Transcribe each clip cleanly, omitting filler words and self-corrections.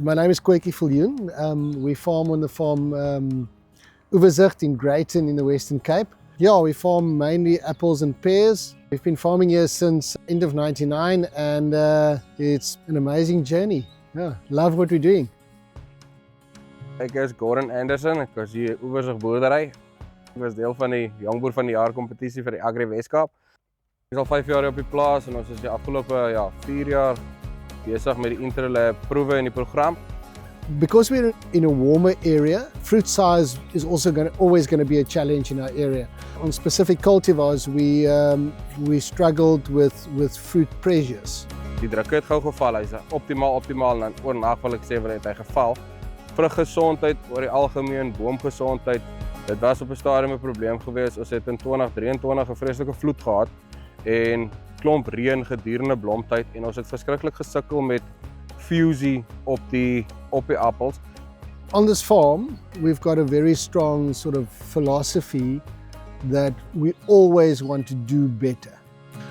My name is Kweki Viljoen. We farm on the farm Oeverzicht in Greyton in the Western Cape. Yeah, we farm mainly apples and pears. We've been farming here since end of '99 and it's an amazing journey. Yeah, love what we're doing. Ek is Gordon Anderson, ek was hier Oeverzicht boerdery. Ek was deel van die Jongboer van die Jaar kompetisie vir die Agri Weskaap. Ek is al 5 jaar op die plaas en ons is die afgelope 4 jaar besig met die Intralab proewe in die program. Because we're in a warmer area, fruit size is also always going to be a challenge in our area. On specific cultivars, we struggled with fruit pressures. Die druk het gou geval, hy's optimaal en dan oornag wil ek sê het hy geval. Vruggesondheid oor die algemeen, boomgesondheid, dit was op 'n stadium 'n probleem geweest. Ons het in 2023 'n vreeslike vloed gehad en klomp reën gedurende blomtyd en ons het verskriklik gesukkel met fusie op die appels. On this farm, we've got a very strong sort of philosophy that we always want to do better.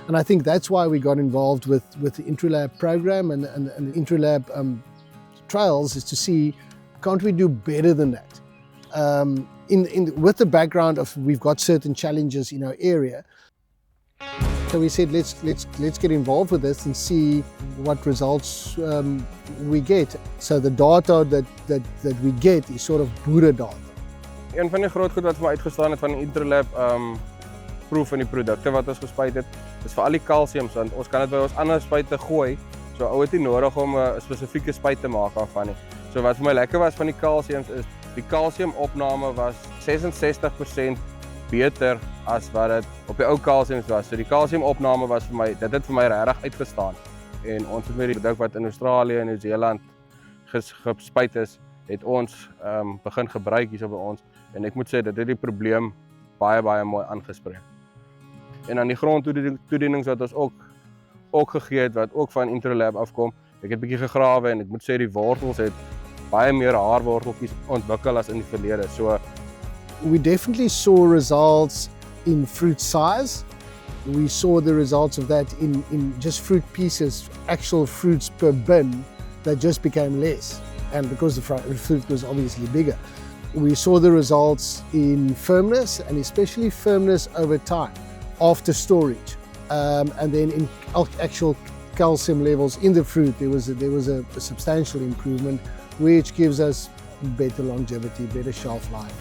And I think that's why we got involved with the Intralab program and the Intralab trials, is to see, can't we do better than that? With the background of we've got certain challenges in our area, so we said let's get involved with this and see what results we get. So the data that we get is sort of boere data. Een van die groot goed wat vir my uitgestaan het van die Intralab proef van die produkte wat ons gespuit het, is vir al die kalsiums, want ons kan dit by ons ander spuite gooi. So ou het nie nodig om 'n spesifieke spuit te maak daarvan nie. So wat vir my lekker was van die kalsiums is die kalsiumopname was 66% beter as wat dit op die ou kalsiums was. So die kalsiumopname was vir my, dit het vir my regtig uitgestaan. En ons het met die produk wat in Australië en Nieu-Seeland gespuit is, het ons begin gebruik hier so by ons. En ek moet sê dat dit die probleem baie mooi aangespreek. En dan die grondtoedienings wat ons ook gegee het, wat ook van Intralab afkom. Ek het 'n bietjie gegrawe en ek moet sê die wortels het baie meer haarworteltjies ontwikkel as in die verlede. So we definitely saw results in fruit size. We saw the results of that in just fruit pieces, actual fruits per bin, that just became less. And because the fruit was obviously bigger. We saw the results in firmness, and especially firmness over time, after storage. And then in actual calcium levels in the fruit, there was a substantial improvement, which gives us better longevity, better shelf life.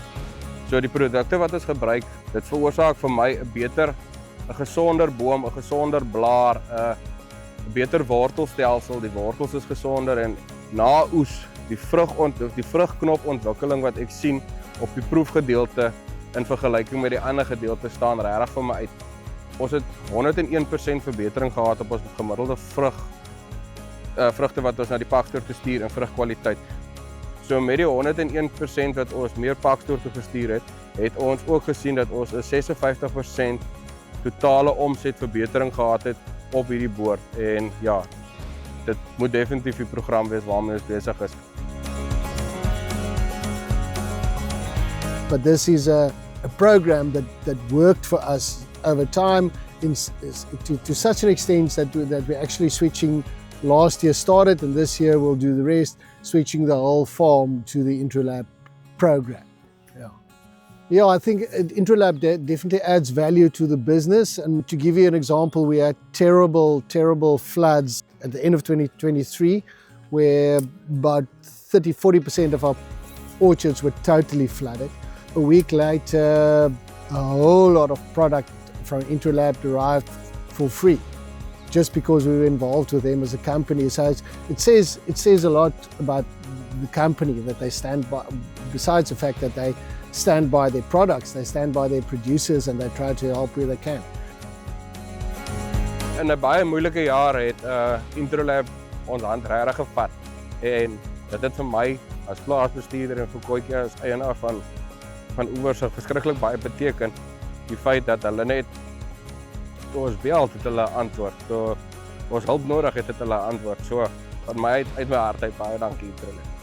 So die produkte wat ons gebruik, dit veroorsaak vir my 'n gesonder boom, 'n gesonder blaar, 'n beter wortelstelsel. Die wortels is gesonder en na oes, die vrugknopontwikkeling wat ek sien op die proefgedeelte in vergelyking met die ander gedeelte staan regtig vir my uit. Ons het 101% verbetering gehad op ons gemiddelde vrugte wat ons na die pakstoor toe stuur in vrugkwaliteit. So met die 101% wat ons meer pakstoor toe gestuur het ons ook gesien dat ons 'n 56% totale omsetverbetering gehad het op hierdie boord. En ja, dit moet definitief die program wees waarmee ons besig is. But this is a program that worked for us over time to such an extent that we're actually switching. Last year started and this year we'll do the rest, switching the whole farm to the Intralab program. Yeah, I think Intralab definitely adds value to the business. And to give you an example, we had terrible floods at the end of 2023, where about 30-40% of our orchards were totally flooded. A week later, a whole lot of product from Intralab arrived for free, just because we were involved with them as a company. So it says a lot about the company that they stand by. Besides the fact that they stand by their products, they stand by their producers and they try to help where they can. In 'n baie moeilike jaar het Intralab ons hand regtig gevat en dit het vir my as plaasbestuurder en vir Kweki as eienaar van Oeverzicht verskriklik baie beteken. Die feit dat hulle net ons bel het hulle antwoord. So ons hulp nodig het hulle antwoord. So van my uit my hart uit baie dankie Intralab.